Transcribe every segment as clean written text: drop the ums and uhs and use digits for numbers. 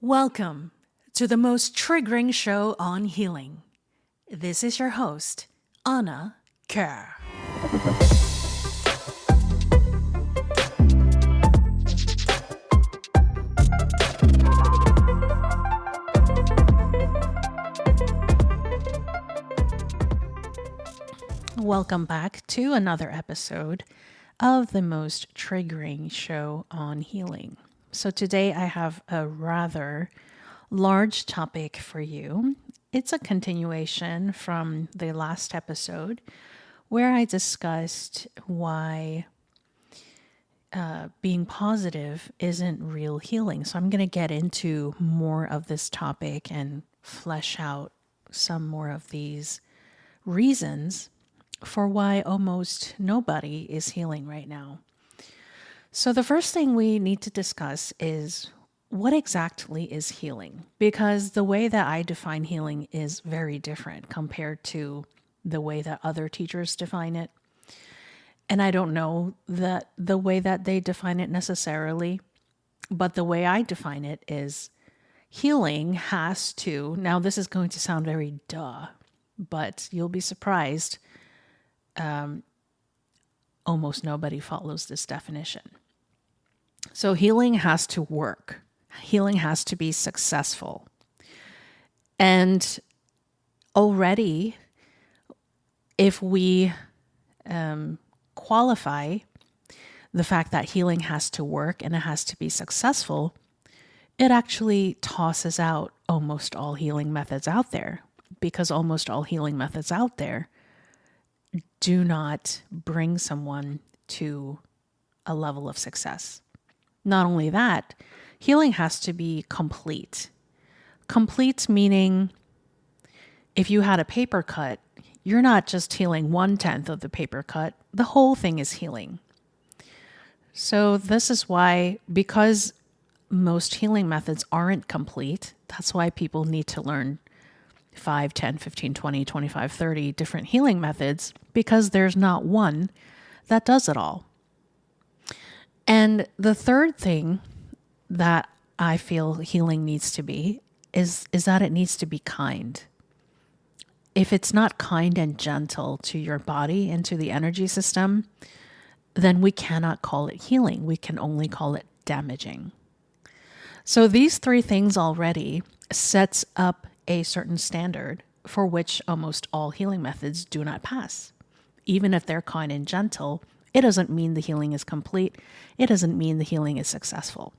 Welcome to the most triggering show on healing. This is your host, Ana Coeur. Welcome back to another episode of the most triggering show on healing. So today I have a rather large topic for you. It's a continuation from the last episode where I discussed why being positive isn't real healing. So I'm going to get into more of this topic and flesh out some more of these reasons for why almost nobody is healing right now. So the first thing we need to discuss is what exactly is healing? Because the way that I define healing is very different compared to the way that other teachers define it. And I don't know that the way that they define it necessarily, but the way I define it is healing has to, now this is going to sound very duh, but you'll be surprised. Almost nobody follows this definition. So healing has to work. Healing has to be successful. And already, if we qualify the fact that healing has to work and it has to be successful, it actually tosses out almost all healing methods out there, because almost all healing methods out there do not bring someone to a level of success. Not only that, healing has to be complete. Complete meaning if you had a paper cut, you're not just healing 1/10 of the paper cut, the whole thing is healing. So this is why, because most healing methods aren't complete, that's why people need to learn 5, 10, 15, 20, 25, 30 different healing methods, because there's not one that does it all. And the third thing that I feel healing needs to be is that it needs to be kind. If it's not kind and gentle to your body and to the energy system, then we cannot call it healing. We can only call it damaging. So these three things already sets up a certain standard for which almost all healing methods do not pass. Even if they're kind and gentle, it doesn't mean the healing is complete. It doesn't mean the healing is successful.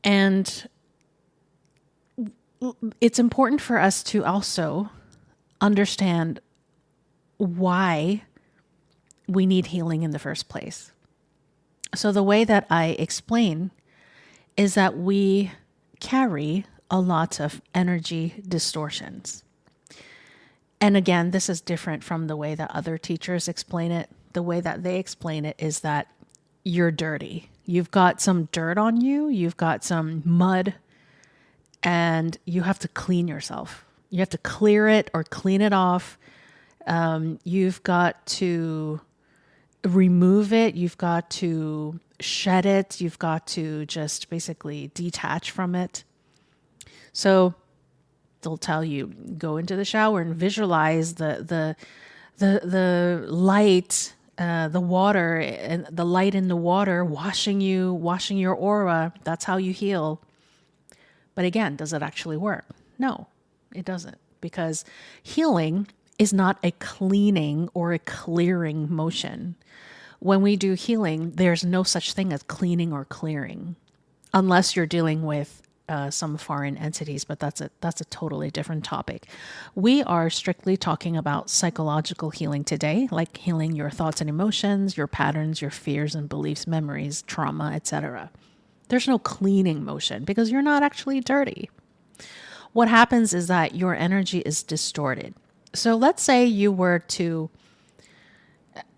And it's important for us to also understand why we need healing in the first place. So the way that I explain is that we carry a lot of energy distortions. And again, this is different from the way that other teachers explain it. The way that they explain it is that you're dirty. You've got some dirt on you, you've got some mud, and you have to clean yourself. You have to clear it or clean it off. You've got to remove it. You've got to shed it. You've got to just basically detach from it. So they'll tell you, go into the shower and visualize the light, the water, and the light in the water washing your aura. That's how you heal. But again, does it actually work? No, it doesn't, because healing is not a cleaning or a clearing motion. When we do healing, there's no such thing as cleaning or clearing, unless you're dealing with some foreign entities, but that's a totally different topic. We are strictly talking about psychological healing today, like healing your thoughts and emotions, your patterns, your fears and beliefs, memories, trauma, etc. There's no cleaning motion because you're not actually dirty. What happens is that your energy is distorted. So let's say you were to,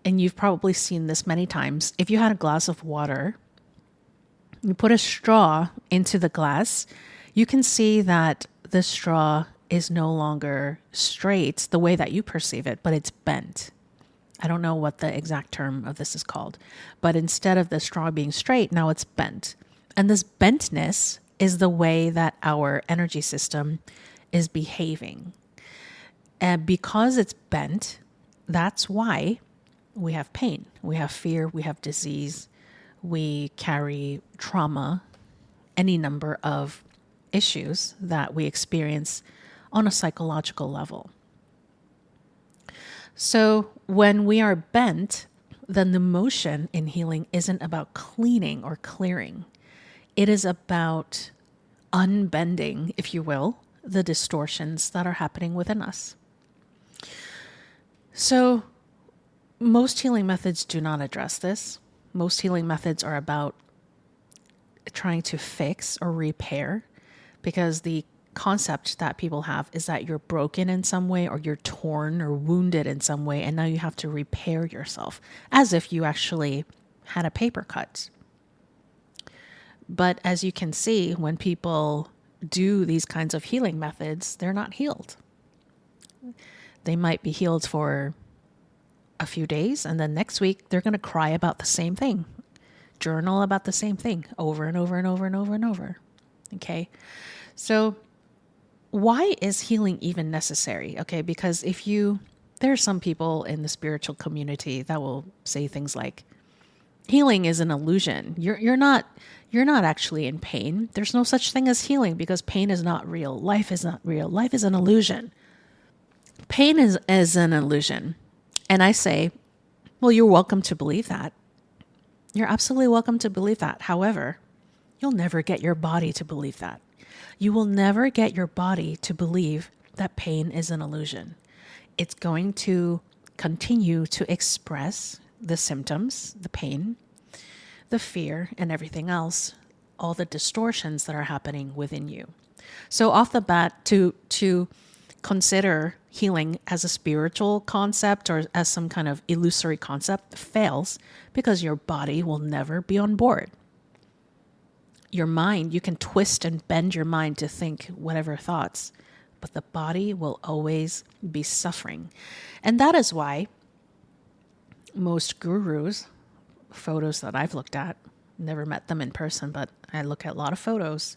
and you've probably seen this many times, if you had a glass of water, you put a straw into the glass, you can see that the straw is no longer straight the way that you perceive it, but it's bent. I don't know what the exact term of this is called, but instead of the straw being straight, now it's bent. And this bentness is the way that our energy system is behaving. And because it's bent, that's why we have pain, we have fear, we have disease, we carry trauma, any number of issues that we experience on a psychological level. So when we are bent, then the motion in healing isn't about cleaning or clearing. It is about unbending, if you will, the distortions that are happening within us. So most healing methods do not address this. Most healing methods are about trying to fix or repair, because the concept that people have is that you're broken in some way, or you're torn or wounded in some way, and now you have to repair yourself as if you actually had a paper cut. But as you can see, when people do these kinds of healing methods, they're not healed. They might be healed for a few days, and then next week they're going to cry about the same thing, journal about the same thing over and over and over and over and over. Okay. So why is healing even necessary? Okay. Because there are some people in the spiritual community that will say things like, healing is an illusion. You're not actually in pain. There's no such thing as healing because pain is not real. Life is not real. Life is an illusion. Pain is an illusion. And I say, well, you're welcome to believe that. You're absolutely welcome to believe that. However, you'll never get your body to believe that. You will never get your body to believe that pain is an illusion. It's going to continue to express the symptoms, the pain, the fear, and everything else, all the distortions that are happening within you. So off the bat, to consider healing as a spiritual concept or as some kind of illusory concept fails, because your body will never be on board. Your mind, you can twist and bend your mind to think whatever thoughts, but the body will always be suffering. And that is why most gurus, photos that I've looked at, never met them in person, but I look at a lot of photos.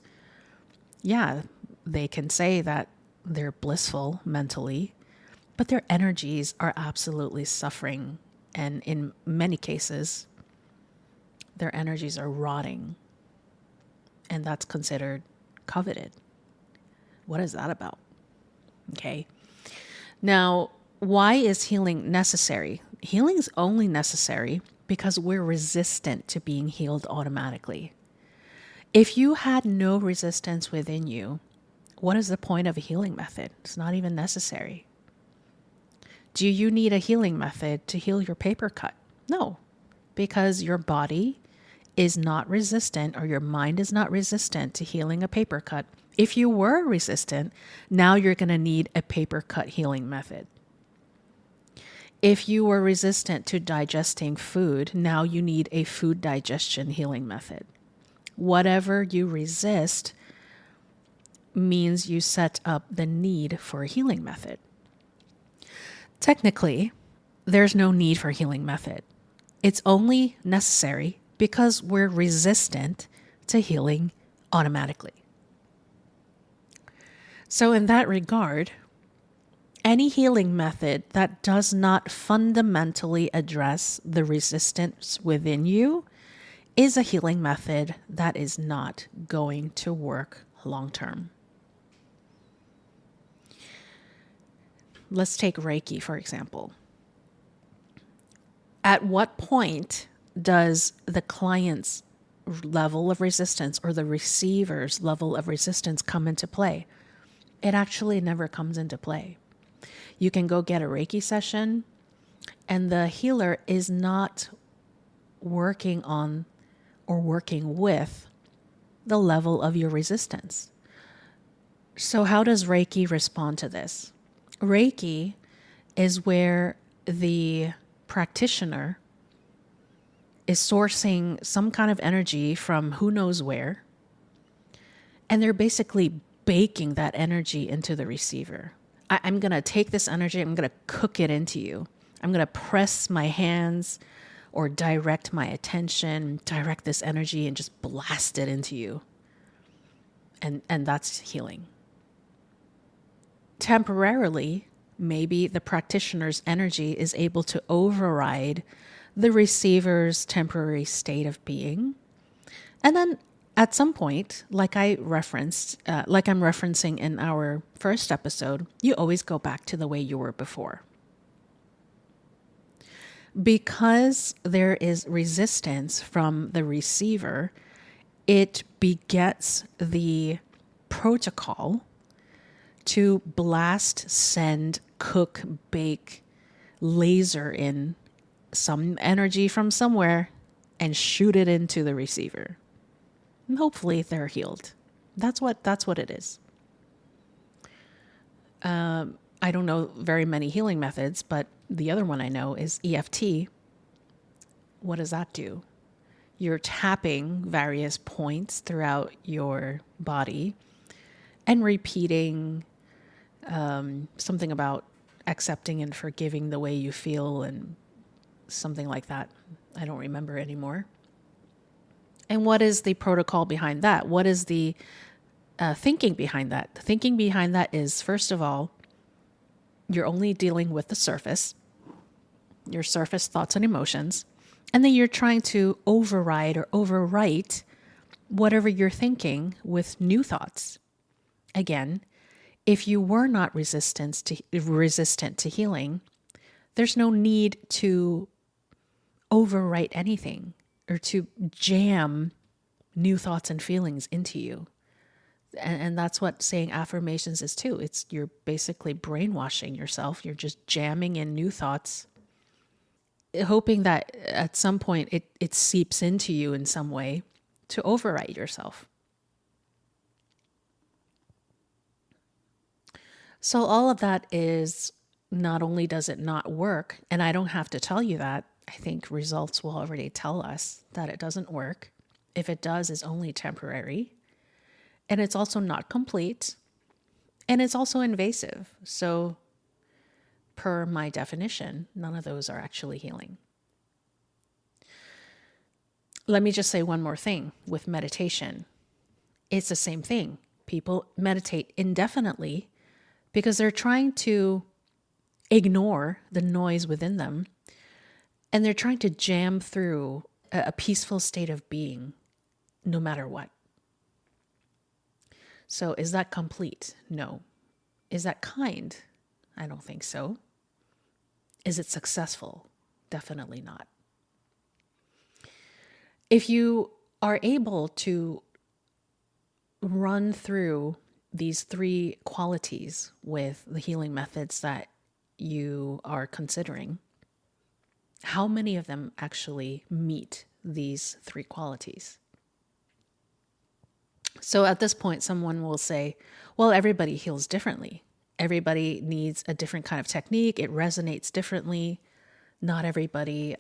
Yeah, they can say that they're blissful mentally, but their energies are absolutely suffering. And in many cases, their energies are rotting. And that's considered coveted. What is that about? Okay. Now, why is healing necessary? Healing is only necessary because we're resistant to being healed automatically. If you had no resistance within you, what is the point of a healing method? It's not even necessary. Do you need a healing method to heal your paper cut? No, because your body is not resistant, or your mind is not resistant to healing a paper cut. If you were resistant, now you're going to need a paper cut healing method. If you were resistant to digesting food, now you need a food digestion healing method. Whatever you resist means you set up the need for a healing method. Technically, there's no need for a healing method. It's only necessary because we're resistant to healing automatically. So in that regard, any healing method that does not fundamentally address the resistance within you is a healing method that is not going to work long term. Let's take Reiki, for example. At what point does the client's level of resistance or the receiver's level of resistance come into play? It actually never comes into play. You can go get a Reiki session, and the healer is not working on or working with the level of your resistance. So how does Reiki respond to this? Reiki is where the practitioner is sourcing some kind of energy from who knows where, and they're basically baking that energy into the receiver. I'm going to take this energy, I'm going to cook it into you. I'm going to press my hands or direct my attention, direct this energy and just blast it into you. And that's healing. Temporarily, maybe the practitioner's energy is able to override the receiver's temporary state of being. And then at some point, like I'm referencing in our first episode, you always go back to the way you were before. Because there is resistance from the receiver, it begets the protocol to blast, send, cook, bake, laser in some energy from somewhere and shoot it into the receiver. And hopefully they're healed. That's what it is. I don't know very many healing methods, but the other one I know is EFT. What does that do? You're tapping various points throughout your body and repeating something about accepting and forgiving the way you feel and something like that. I don't remember anymore. And what is the protocol behind that? What is the thinking behind that? The thinking behind that is, first of all, you're only dealing with the surface, your surface thoughts and emotions, and then you're trying to override or overwrite whatever you're thinking with new thoughts. Again, if you were not resistant to healing, there's no need to overwrite anything or to jam new thoughts and feelings into you. And that's what saying affirmations is too. You're basically brainwashing yourself. You're just jamming in new thoughts, hoping that at some point it seeps into you in some way to overwrite yourself. So all of that is, not only does it not work, and I don't have to tell you that, I think results will already tell us that it doesn't work. If it does, it's only temporary. And it's also not complete. And it's also invasive. So per my definition, none of those are actually healing. Let me just say one more thing with meditation. It's the same thing. People meditate indefinitely because they're trying to ignore the noise within them, and they're trying to jam through a peaceful state of being no matter what. So is that complete? No. Is that kind? I don't think so. Is it successful? Definitely not. If you are able to run through these three qualities with the healing methods that you are considering, how many of them actually meet these three qualities? So at this point, someone will say, well, everybody heals differently. Everybody needs a different kind of technique. It resonates differently. Not everybody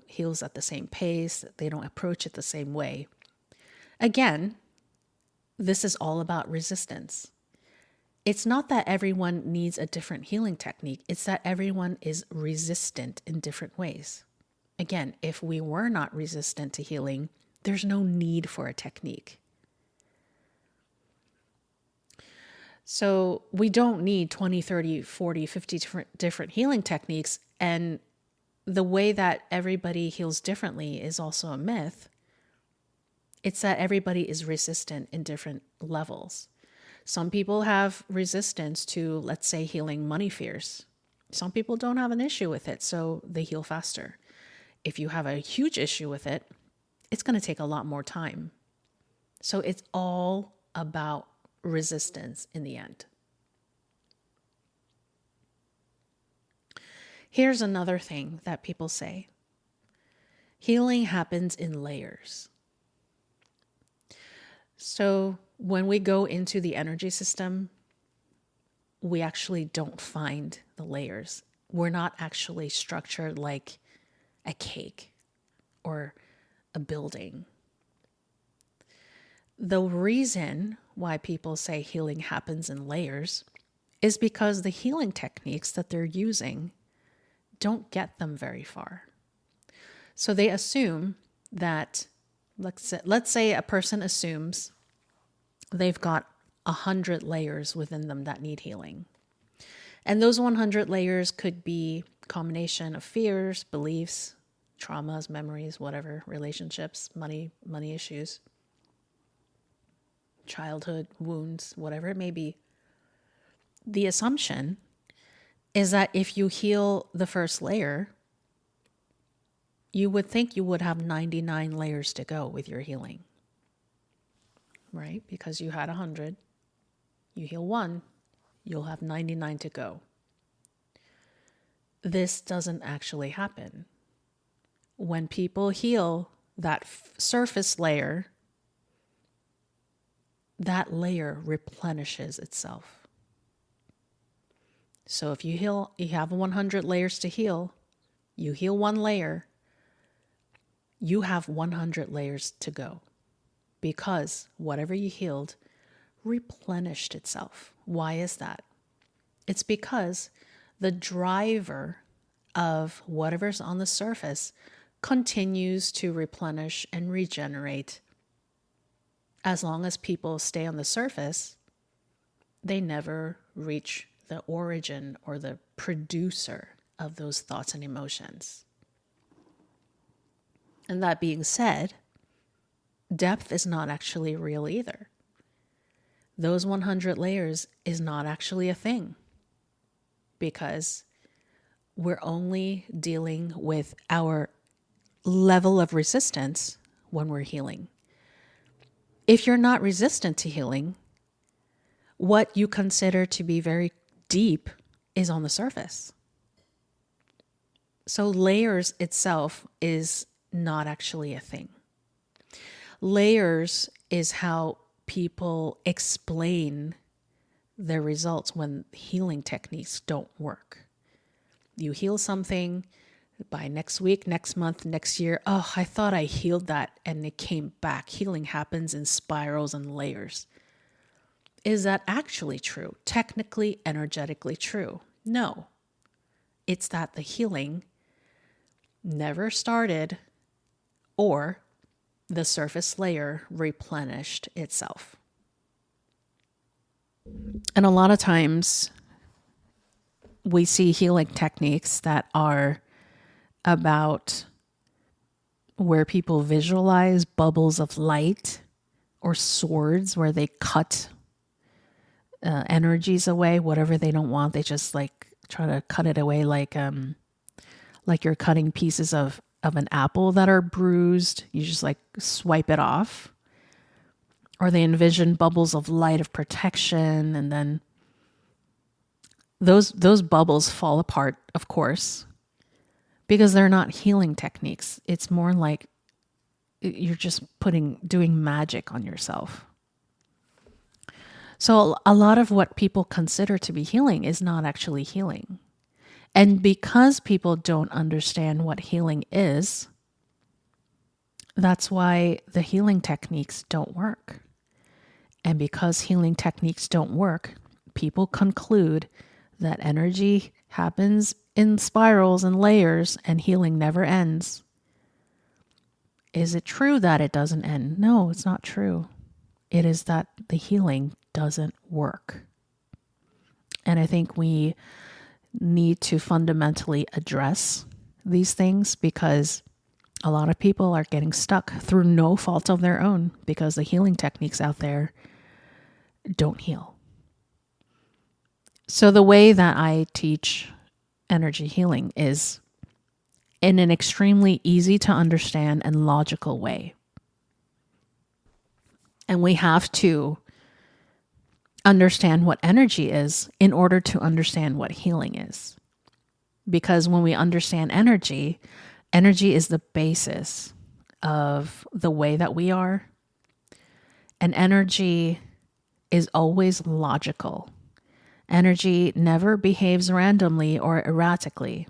heals at the same pace. They don't approach it the same way. Again, this is all about resistance. It's not that everyone needs a different healing technique. It's that everyone is resistant in different ways. Again, if we were not resistant to healing, there's no need for a technique. So we don't need 20, 30, 40, 50 different healing techniques. And the way that everybody heals differently is also a myth. It's that everybody is resistant in different levels. Some people have resistance to, let's say, healing money fears. Some people don't have an issue with it, so they heal faster. If you have a huge issue with it, it's going to take a lot more time. So it's all about resistance in the end. Here's another thing that people say. Healing happens in layers. So when we go into the energy system, we actually don't find the layers. We're not actually structured like a cake or a building. The reason why people say healing happens in layers is because the healing techniques that they're using don't get them very far. So they assume that, let's say a person assumes they've got 100 layers within them that need healing. And those 100 layers could be a combination of fears, beliefs, traumas, memories, whatever, relationships, money issues, childhood wounds, whatever it may be. The assumption is that if you heal the first layer, you would think you would have 99 layers to go with your healing, right? Because you had 100, you heal one, you'll have 99 to go. This doesn't actually happen. When people heal that surface layer, that layer replenishes itself. So if you have 100 layers to heal, you heal one layer, you have 100 layers to go, because whatever you healed replenished itself. Why is that? It's because the driver of whatever's on the surface continues to replenish and regenerate. As long as people stay on the surface, they never reach the origin or the producer of those thoughts and emotions. And that being said, depth is not actually real either. Those 100 layers is not actually a thing, because we're only dealing with our level of resistance when we're healing. If you're not resistant to healing, what you consider to be very deep is on the surface. So layers itself is not actually a thing. Layers is how people explain their results when healing techniques don't work. You heal something, by next week, next month, next year, oh, I thought I healed that and it came back. Healing happens in spirals and layers. Is that actually true? Technically, energetically true? No. It's that the healing never started, or the surface layer replenished itself. And a lot of times we see healing techniques that are about where people visualize bubbles of light or swords where they cut energies away, whatever they don't want. They just try to cut it away like you're cutting pieces of an apple that are bruised. You just swipe it off. Or they envision bubbles of light of protection, and then those bubbles fall apart, of course, because they're not healing techniques. It's more like you're just doing magic on yourself. So a lot of what people consider to be healing is not actually healing. And because people don't understand what healing is, that's why the healing techniques don't work. And because healing techniques don't work, people conclude that energy happens in spirals and layers and healing never ends. Is it true that it doesn't end? No, it's not true. It is that the healing doesn't work. And I think we need to fundamentally address these things, because a lot of people are getting stuck through no fault of their own because the healing techniques out there don't heal. So the way that I teach energy healing is in an extremely easy to understand and logical way. And we have to understand what energy is in order to understand what healing is. Because when we understand energy, energy is the basis of the way that we are. And energy is always logical. Energy never behaves randomly or erratically,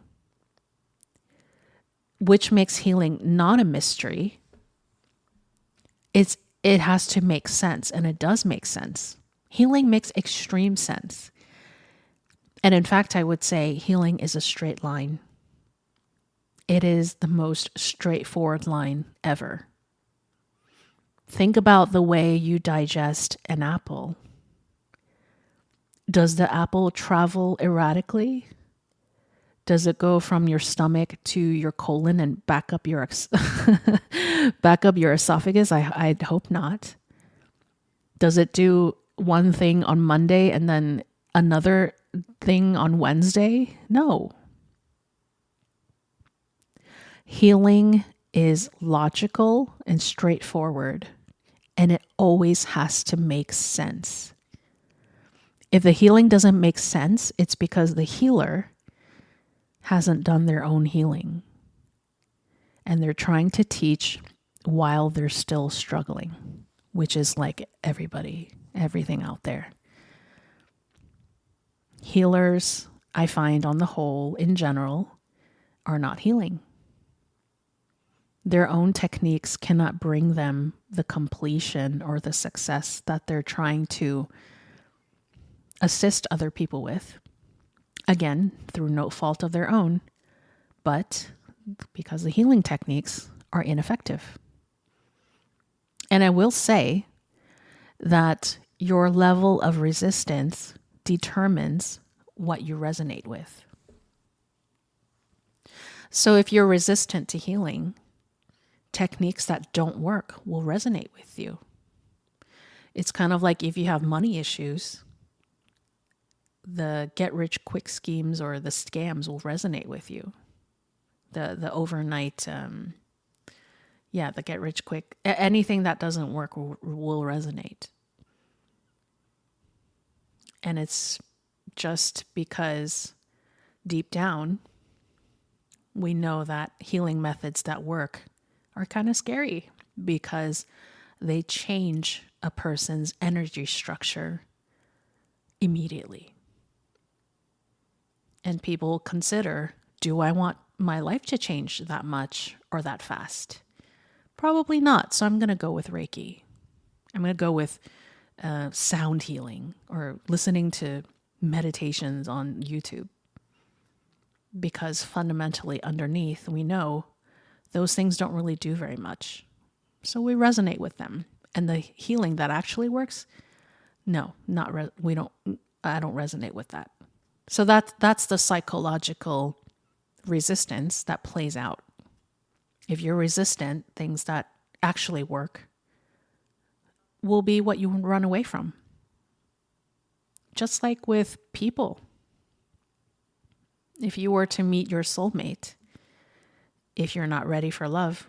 which makes healing not a mystery. It has to make sense, and it does make sense. Healing makes extreme sense. And in fact, I would say healing is a straight line. It is the most straightforward line ever. Think about the way you digest an apple. Does the apple travel erratically? Does it go from your stomach to your colon and back up your back up your esophagus? I'd hope not. Does it do one thing on Monday and then another thing on Wednesday? No. Healing is logical and straightforward, and it always has to make sense. If the healing doesn't make sense, it's because the healer hasn't done their own healing. And they're trying to teach while they're still struggling, which is like everything out there. Healers, I find on the whole, in general, are not healing. Their own techniques cannot bring them the completion or the success that they're trying to assist other people with. Again, through no fault of their own, but because the healing techniques are ineffective. And I will say that your level of resistance determines what you resonate with. So if you're resistant to healing, techniques that don't work will resonate with you. It's kind of like if you have money issues, the get-rich-quick schemes or the scams will resonate with you. The overnight, the get-rich-quick, anything that doesn't work will resonate. And it's just because deep down, we know that healing methods that work are kind of scary because they change a person's energy structure immediately. And people consider, do I want my life to change that much or that fast? Probably not. So I'm going to go with Reiki. I'm going to go with sound healing or listening to meditations on YouTube. Because fundamentally underneath, we know those things don't really do very much. So we resonate with them. And the healing that actually works, no, I don't resonate with that. So that's the psychological resistance that plays out. If you're resistant, things that actually work will be what you run away from. Just like with people. If you were to meet your soulmate, if you're not ready for love,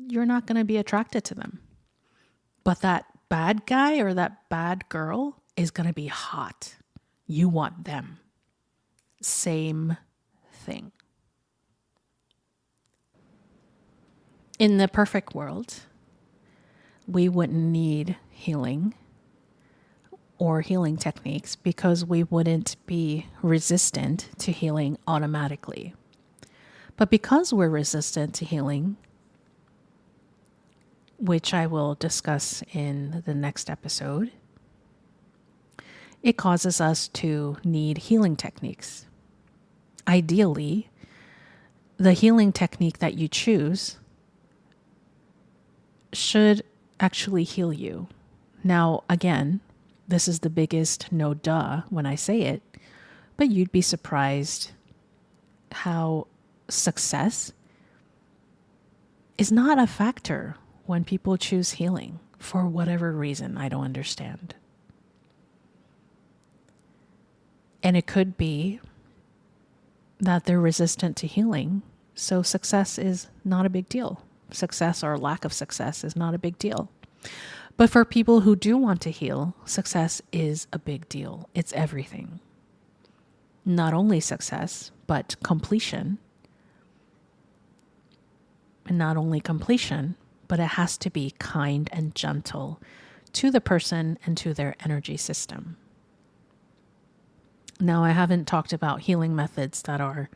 you're not going to be attracted to them. But that bad guy or that bad girl is going to be hot. You want them. Same thing. In the perfect world, we wouldn't need healing or healing techniques because we wouldn't be resistant to healing automatically. But because we're resistant to healing, which I will discuss in the next episode, it causes us to need healing techniques. Ideally, the healing technique that you choose should actually heal you. Now, again, this is the biggest no duh when I say it, but you'd be surprised how success is not a factor when people choose healing for whatever reason I don't understand. And it could be that they're resistant to healing, so success is not a big deal. Success or lack of success is not a big deal. But for people who do want to heal, success is a big deal. It's everything. Not only success, but completion. And not only completion, but it has to be kind and gentle to the person and to their energy system. Now, I haven't talked about healing methods that are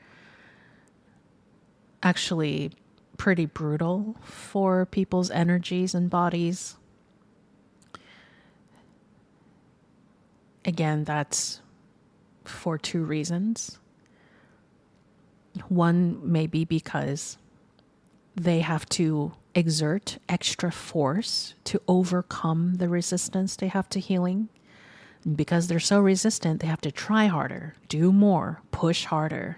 actually pretty brutal for people's energies and bodies. Again, that's for two reasons. One may be because they have to exert extra force to overcome the resistance they have to healing. And because they're so resistant, they have to try harder, do more, push harder.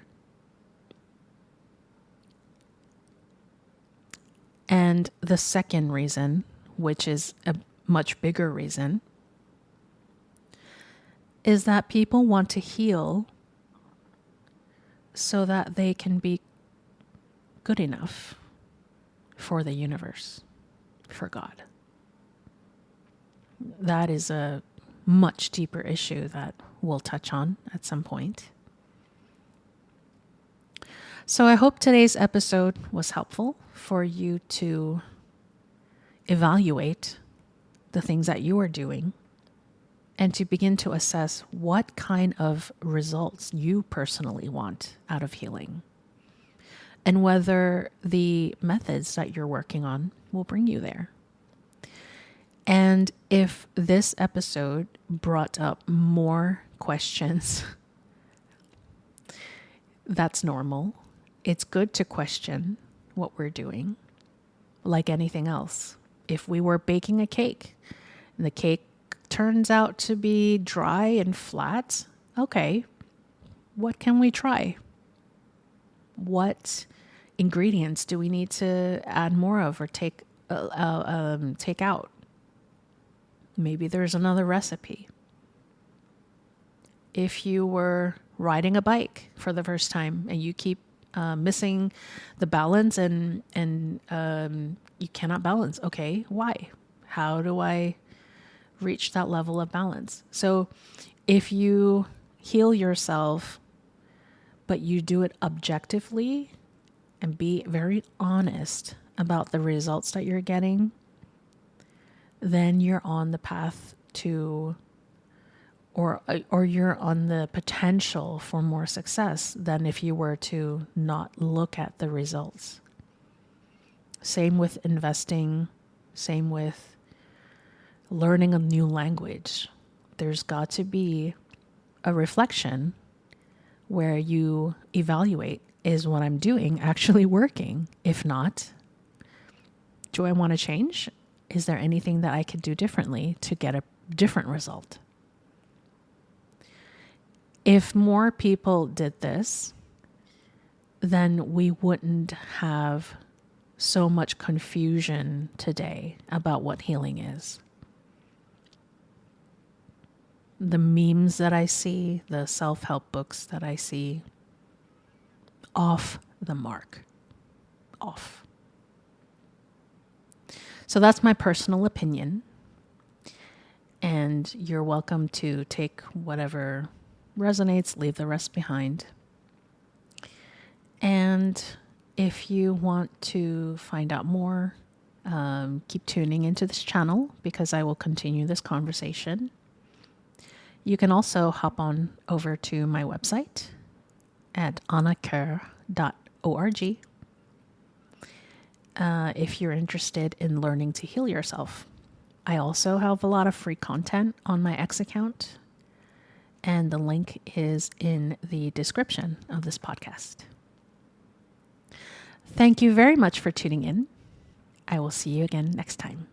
And the second reason, which is a much bigger reason, is that people want to heal so that they can be good enough for the universe, for God. That is a much deeper issue that we'll touch on at some point. So I hope today's episode was helpful for you to evaluate the things that you are doing and to begin to assess what kind of results you personally want out of healing and whether the methods that you're working on will bring you there. And if this episode brought up more questions, that's normal. It's good to question what we're doing, like anything else. If we were baking a cake and the cake turns out to be dry and flat, okay, what can we try? What ingredients do we need to add more of or take out? Maybe there's another recipe. If you were riding a bike for the first time and you keep missing the balance and you cannot balance, okay, why? How do I reach that level of balance? So if you heal yourself, but you do it objectively and be very honest about the results that you're getting, then you're on the path to, or you're on the potential for more success than if you were to not look at the results. Same with investing, same with learning a new language. There's got to be a reflection where you evaluate, is what I'm doing actually working? If not, do I want to change? Is there anything that I could do differently to get a different result? If more people did this, then we wouldn't have so much confusion today about what healing is. The memes that I see, the self-help books that I see, off the mark. Off. So that's my personal opinion. And you're welcome to take whatever resonates, leave the rest behind. And if you want to find out more, keep tuning into this channel because I will continue this conversation. You can also hop on over to my website at anacoeur.org if you're interested in learning to heal yourself. I also have a lot of free content on my X account, and the link is in the description of this podcast. Thank you very much for tuning in. I will see you again next time.